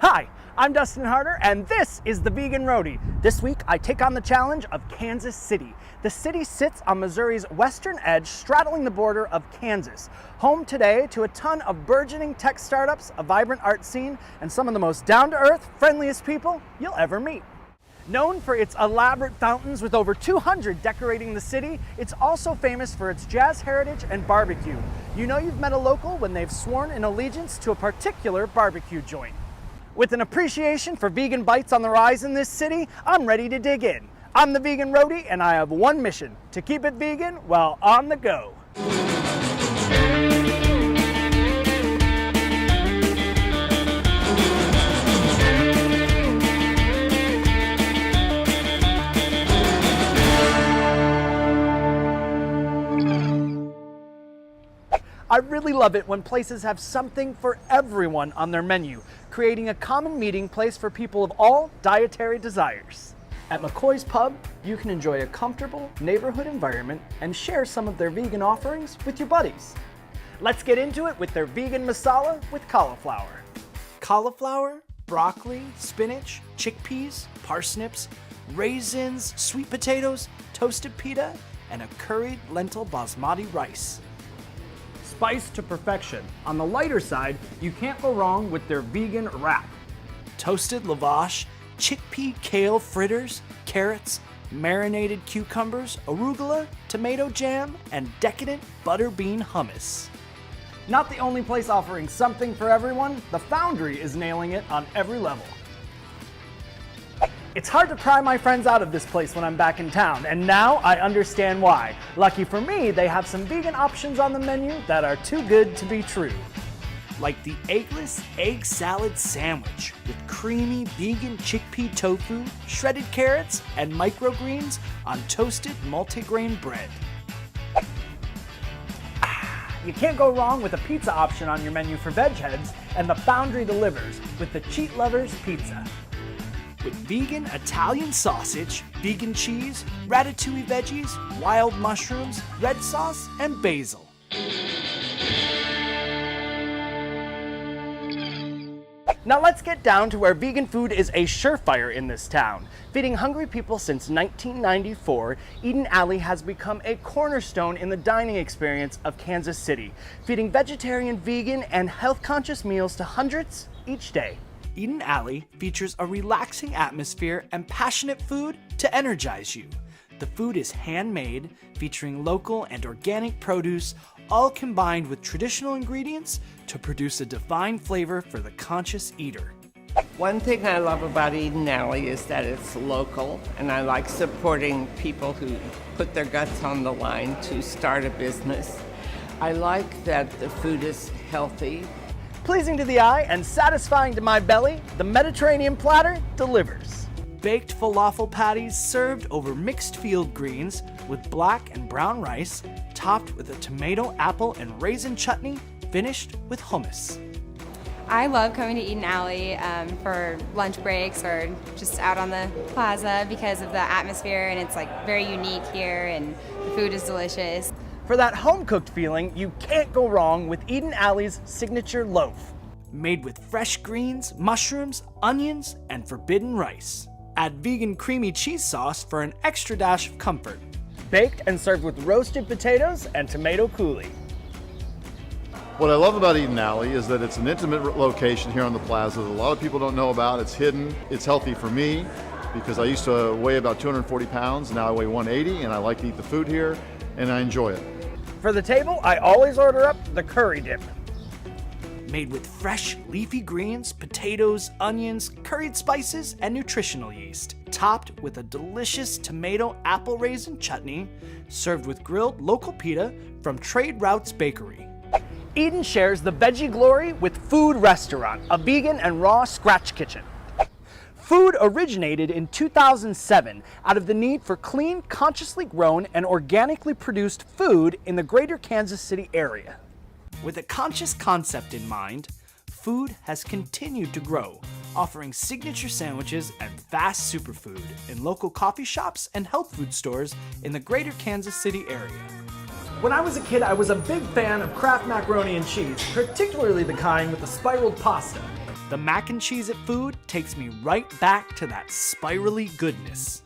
Hi, I'm Dustin Harder, and this is the Vegan Roadie. This week, I take on the challenge of Kansas City. The city sits on Missouri's western edge, straddling the border of Kansas. Home today to a ton of burgeoning tech startups, a vibrant art scene, and some of the most down-to-earth, friendliest people you'll ever meet. Known for its elaborate fountains with over 200 decorating the city, it's also famous for its jazz heritage and barbecue. You know you've met a local when they've sworn an allegiance to a particular barbecue joint. With an appreciation for vegan bites on the rise in this city, I'm ready to dig in. I'm the Vegan Roadie, and I have one mission: to keep it vegan while on the go. I really love it when places have something for everyone on their menu, creating a common meeting place for people of all dietary desires. At McCoys Pub, you can enjoy a comfortable neighborhood environment and share some of their vegan offerings with your buddies. Let's get into it with their vegan masala with cauliflower. Cauliflower, broccoli, spinach, chickpeas, parsnips, raisins, sweet potatoes, toasted pita, and a curried lentil basmati rice. Spiced to perfection. On the lighter side, you can't go wrong with their vegan wrap. Toasted lavash, chickpea kale fritters, carrots, marinated cucumbers, arugula, tomato jam, and decadent butter bean hummus. Not the only place offering something for everyone, the Foundry is nailing it on every level. It's hard to pry my friends out of this place when I'm back in town, and now I understand why. Lucky for me, they have some vegan options on the menu that are too good to be true. Like the eggless egg salad sandwich with creamy vegan chickpea tofu, shredded carrots, and microgreens on toasted multigrain bread. You can't go wrong with a pizza option on your menu for veg heads, and the Foundry delivers with the Cheat Lovers Pizza. With vegan Italian sausage, vegan cheese, ratatouille veggies, wild mushrooms, red sauce, and basil. Now let's get down to where vegan food is a surefire in this town. Feeding hungry people since 1994, Eden Alley has become a cornerstone in the dining experience of Kansas City, feeding vegetarian, vegan, and health-conscious meals to hundreds each day. Eden Alley features a relaxing atmosphere and passionate food to energize you. The food is handmade, featuring local and organic produce, all combined with traditional ingredients to produce a defined flavor for the conscious eater. One thing I love about Eden Alley is that it's local, and I like supporting people who put their guts on the line to start a business. I like that the food is healthy. Pleasing to the eye and satisfying to my belly, the Mediterranean platter delivers. Baked falafel patties served over mixed field greens with black and brown rice, topped with a tomato, apple, and raisin chutney, finished with hummus. I love coming to Eden Alley for lunch breaks or just out on the plaza because of the atmosphere, and it's like very unique here, and the food is delicious. For that home-cooked feeling, you can't go wrong with Eden Alley's signature loaf. Made with fresh greens, mushrooms, onions, and forbidden rice. Add vegan creamy cheese sauce for an extra dash of comfort. Baked and served with roasted potatoes and tomato coulis. What I love about Eden Alley is that it's an intimate location here on the plaza that a lot of people don't know about. It's hidden. It's healthy for me because I used to weigh about 240 pounds. Now I weigh 180, and I like to eat the food here, and I enjoy it. For the table, I always order up the curry dip. Made with fresh leafy greens, potatoes, onions, curried spices, and nutritional yeast. Topped with a delicious tomato apple raisin chutney, served with grilled local pita from Trade Routes Bakery. Eden shares the veggie glory with Food Restaurant, a vegan and raw scratch kitchen. Food originated in 2007 out of the need for clean, consciously grown, and organically produced food in the greater Kansas City area. With a conscious concept in mind, food has continued to grow, offering signature sandwiches and fast superfood in local coffee shops and health food stores in the greater Kansas City area. When I was a kid, I was a big fan of Kraft macaroni and cheese, particularly the kind with the spiraled pasta. The mac and cheese at Food takes me right back to that spirally goodness.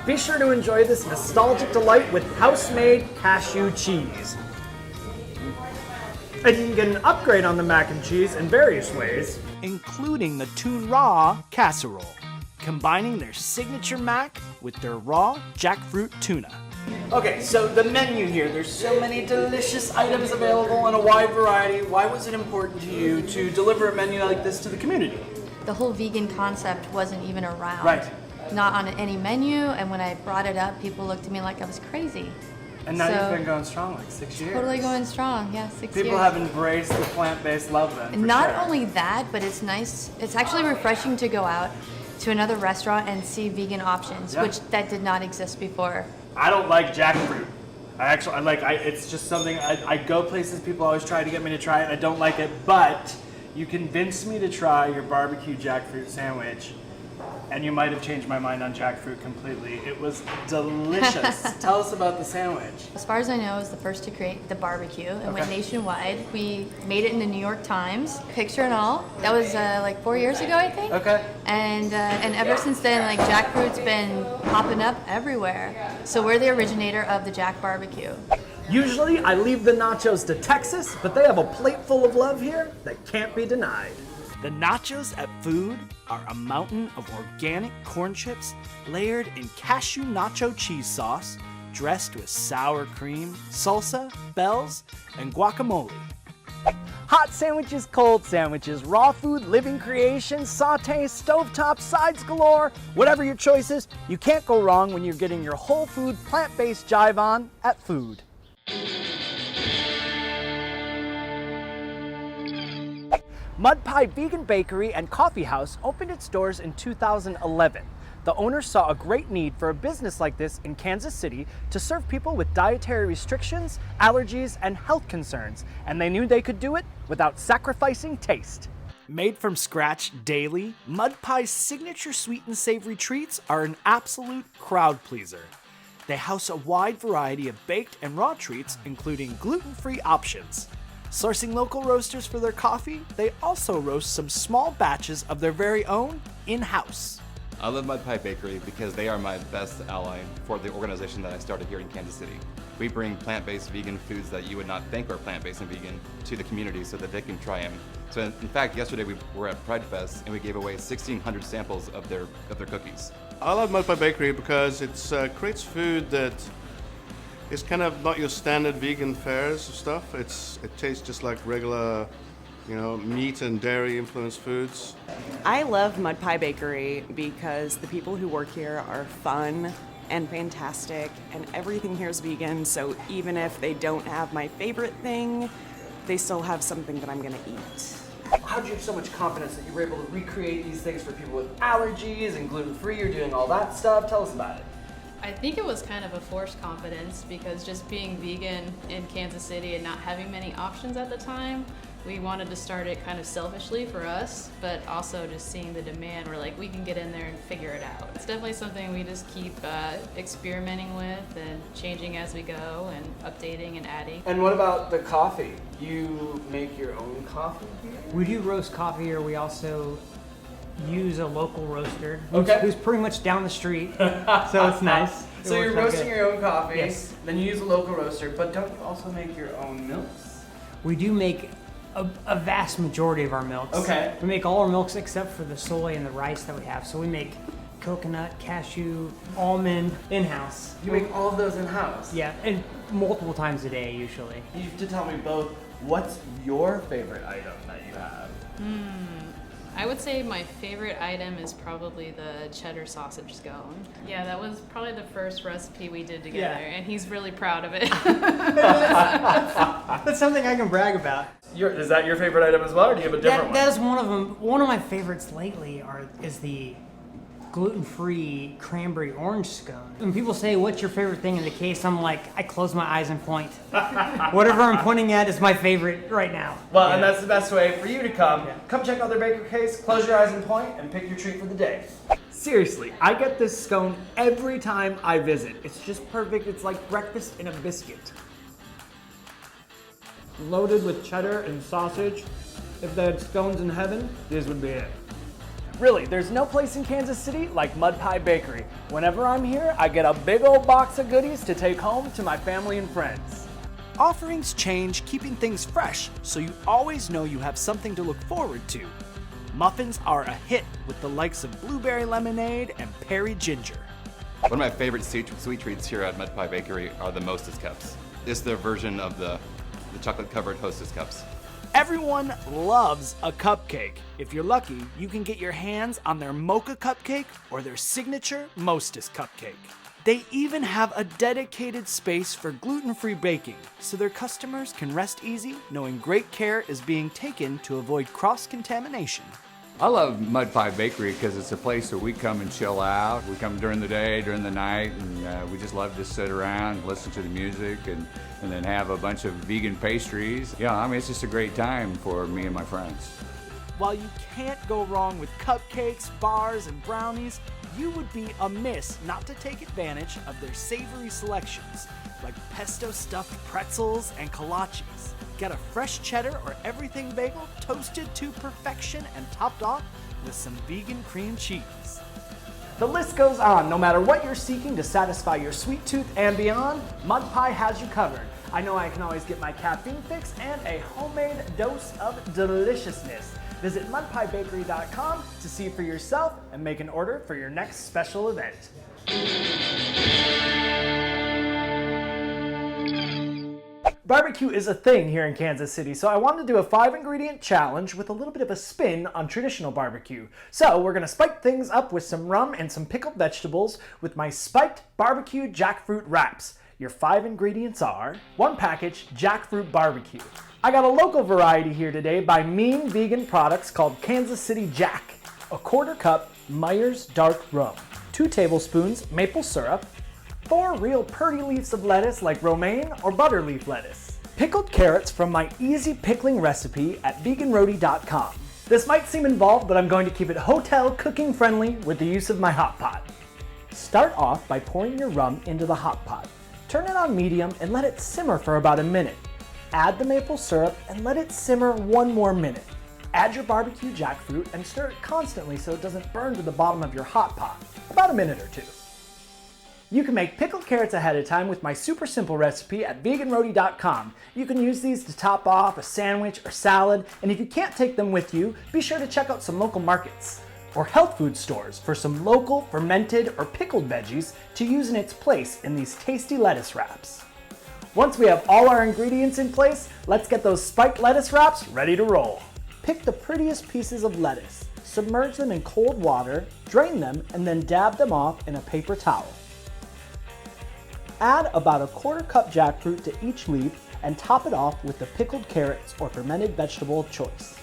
Be sure to enjoy this nostalgic delight with house-made cashew cheese. And you can get an upgrade on the mac and cheese in various ways, including the Tune Raw casserole, combining their signature mac with their raw jackfruit tuna. Okay, so the menu here, there's so many delicious items available in a wide variety. Why was it important to you to deliver a menu like this to the community? The whole vegan concept wasn't even around. Right. Not on any menu, and when I brought it up, people looked at me like I was crazy. And now So, you've been going strong, like 6 years. Totally going strong, yeah, 6 years. People have embraced the plant-based love then, for Not sure. only that, but it's nice, it's actually refreshing to go out to another restaurant and see vegan options, Yeah. which that did not exist before. I don't like jackfruit. It's just something, I go places, people always try to get me to try it, I don't like it, but you convinced me to try your barbecue jackfruit sandwich, and you might have changed my mind on jackfruit completely. It was delicious. Tell us about the sandwich. As far as I know, I was the first to create the barbecue and went Okay. nationwide. We made it in the New York Times, picture and all. That was like 4 years ago, I think. Okay. And ever since then, like jackfruit's been popping up everywhere. So we're the originator of the Jack Barbecue. Usually I leave the nachos to Texas, but they have a plate full of love here that can't be denied. The nachos at Food are a mountain of organic corn chips layered in cashew nacho cheese sauce, dressed with sour cream, salsa, bells, and guacamole. Hot sandwiches, cold sandwiches, raw food, living creations, sautés, stovetop, sides galore, whatever your choice is, you can't go wrong when you're getting your whole food, plant-based jive on at Food. Mud Pie Vegan Bakery and Coffee House opened its doors in 2011. The owners saw a great need for a business like this in Kansas City to serve people with dietary restrictions, allergies, and health concerns, and they knew they could do it without sacrificing taste. Made from scratch daily, Mud Pie's signature sweet and savory treats are an absolute crowd pleaser. They house a wide variety of baked and raw treats, including gluten-free options. Sourcing local roasters for their coffee, they also roast some small batches of their very own in-house. I love Mud Pie Bakery because they are my best ally for the organization that I started here in Kansas City. We bring plant-based vegan foods that you would not think are plant-based and vegan to the community so that they can try them. So in fact, yesterday we were at Pride Fest and we gave away 1,600 samples of their cookies. I love Mud Pie Bakery because it creates food that is kind of not your standard vegan fares of stuff. It tastes just like regular, meat and dairy influenced foods. I love Mud Pie Bakery because the people who work here are fun and fantastic, and everything here is vegan, so even if they don't have my favorite thing, they still have something that I'm gonna eat. How did you have so much confidence that you were able to recreate these things for people with allergies and gluten-free? You're doing all that stuff. Tell us about it. I think it was kind of a forced confidence because just being vegan in Kansas City and not having many options at the time, we wanted to start it kind of selfishly for us, but also just seeing the demand, we're like, we can get in there and figure it out. It's definitely something we just keep experimenting with and changing as we go and updating and adding. And what about the coffee? You make your own coffee here? We do roast coffee here. We also use a local roaster who's pretty much down the street, so it's nice. So you're roasting your own coffee, Yes. then you use a local roaster, but don't you also make your own milks? We do make a vast majority of our milks. Okay. We make all our milks except for the soy and the rice that we have. So we make coconut, cashew, almond in-house. You make all of those in-house? Yeah, and multiple times a day usually. You have to tell me both, what's your favorite item that you have? I would say my favorite item is probably the cheddar sausage scone. Yeah, that was probably the first recipe we did together, and he's really proud of it. That's something I can brag about. Is that your favorite item as well, or do you have a different one? That is one of them. One of my favorites lately is the gluten-free cranberry orange scone. When people say, what's your favorite thing in the case, I'm like, I close my eyes and point. Whatever I'm pointing at is my favorite right now. Well, and that's the best way for you to come. Come check out their baker case, close your eyes and point, and pick your treat for the day. Seriously, I get this scone every time I visit. It's just perfect. It's like breakfast in a biscuit. Loaded with cheddar and sausage. If they had scones in heaven, this would be it. Really, there's no place in Kansas City like Mud Pie Bakery. Whenever I'm here, I get a big old box of goodies to take home to my family and friends. Offerings change, keeping things fresh, so you always know you have something to look forward to. Muffins are a hit with the likes of blueberry lemonade and Perry ginger. One of my favorite sweet treats here at Mud Pie Bakery are the Mostess Cups. It's their version of the chocolate-covered Hostess Cups. Everyone loves a cupcake. If you're lucky, you can get your hands on their mocha cupcake or their signature Mostess cupcake. They even have a dedicated space for gluten-free baking, so their customers can rest easy knowing great care is being taken to avoid cross-contamination. I love Mud Pie Bakery because it's a place where we come and chill out. We come during the day, during the night, and we just love to sit around and listen to the music and then have a bunch of vegan pastries. Yeah, I mean, it's just a great time for me and my friends. While you can't go wrong with cupcakes, bars, and brownies, you would be amiss not to take advantage of their savory selections, like pesto-stuffed pretzels and kolaches. Get a fresh cheddar or everything bagel toasted to perfection and topped off with some vegan cream cheese. The list goes on. No matter what you're seeking to satisfy your sweet tooth and beyond, Mud Pie has you covered. I know I can always get my caffeine fix and a homemade dose of deliciousness. Visit mudpiebakery.com to see for yourself and make an order for your next special event. Barbecue is a thing here in Kansas City, so I wanted to do a 5-ingredient challenge with a little bit of a spin on traditional barbecue. So we're gonna spike things up with some rum and some pickled vegetables with my spiked barbecue jackfruit wraps. Your 5 ingredients are 1 package jackfruit barbecue. I got a local variety here today by Mean Vegan Products called Kansas City Jack. A 1/4 cup Myers dark rum, 2 tablespoons maple syrup, 4 real purdy leaves of lettuce like romaine or butter leaf lettuce. Pickled carrots from my easy pickling recipe at veganroadie.com. This might seem involved, but I'm going to keep it hotel cooking friendly with the use of my hot pot. Start off by pouring your rum into the hot pot. Turn it on medium and let it simmer for about a minute. Add the maple syrup and let it simmer 1 more minute. Add your barbecue jackfruit and stir it constantly so it doesn't burn to the bottom of your hot pot, about a minute or 2. You can make pickled carrots ahead of time with my super simple recipe at veganroadie.com. You can use these to top off a sandwich or salad, and if you can't take them with you, be sure to check out some local markets or health food stores for some local fermented or pickled veggies to use in its place in these tasty lettuce wraps. Once we have all our ingredients in place, let's get those spiked lettuce wraps ready to roll. Pick the prettiest pieces of lettuce, submerge them in cold water, drain them, and then dab them off in a paper towel. Add about a 1/4 cup jackfruit to each leaf and top it off with the pickled carrots or fermented vegetable of choice.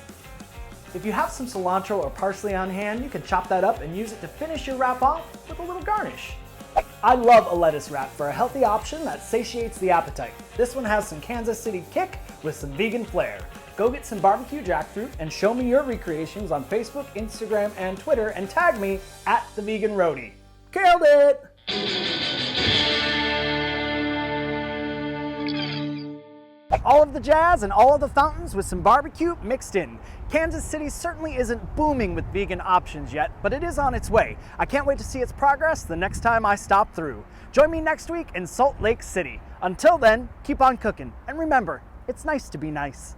If you have some cilantro or parsley on hand, you can chop that up and use it to finish your wrap off with a little garnish. I love a lettuce wrap for a healthy option that satiates the appetite. This one has some Kansas City kick with some vegan flair. Go get some barbecue jackfruit and show me your recreations on Facebook, Instagram, and Twitter, and tag me at The Vegan Roadie. Killed it! All of the jazz and all of the fountains with some barbecue mixed in. Kansas City certainly isn't booming with vegan options yet, but it is on its way. I can't wait to see its progress the next time I stop through. Join me next week in Salt Lake City. Until then, keep on cooking. And remember, it's nice to be nice.